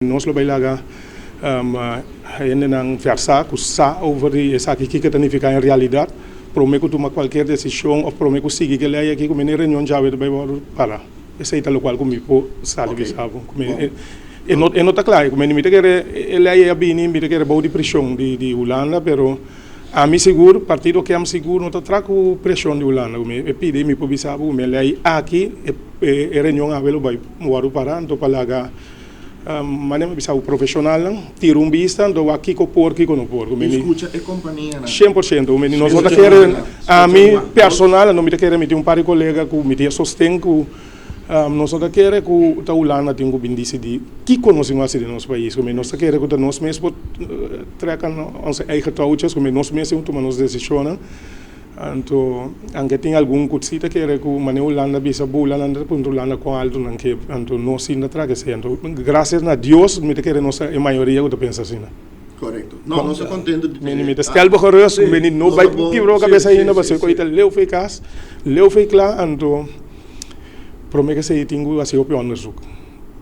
Nós lo bailaga ainda não versar que sa over essa aqui que tanificar em realidade prometo tomar qualquer decisão ou prometo seguir que ele aqui como reunião já vai para esse é o qual comigo sabe bisavo e não está claro como me quer ele aí bem me quer bom de pressão de Holanda pero a mim seguro partido que am seguro não está trago pressão de Holanda me pede me pobisavo me ele aqui e reunião a velo vai moar para então para maneira bisa profissional tiro vista do aqui com porco com não porco escuta e companhia 100% o menino nós não queremos a mim personal não me queremos ter par de colega que me ter sustento que nós não queremos que a Holanda tenha bem decidido que conhecemos assim no nosso país como nós queremos que nós mesmos trecan nossa eigen touwtjes como nós mesmos tomamos decisões então anche tem algum cosita que era que a Holanda bisa bola na ponto Holanda com alto não que então nós ainda traga então graças a Deus me te quer nossa a maioria que pensa assim correto não nós contento de me te escalbo horroroso me não vai quebrar a cabeça ainda você coita leu fez cas leu fez lá então promete que se tinha assim opinião no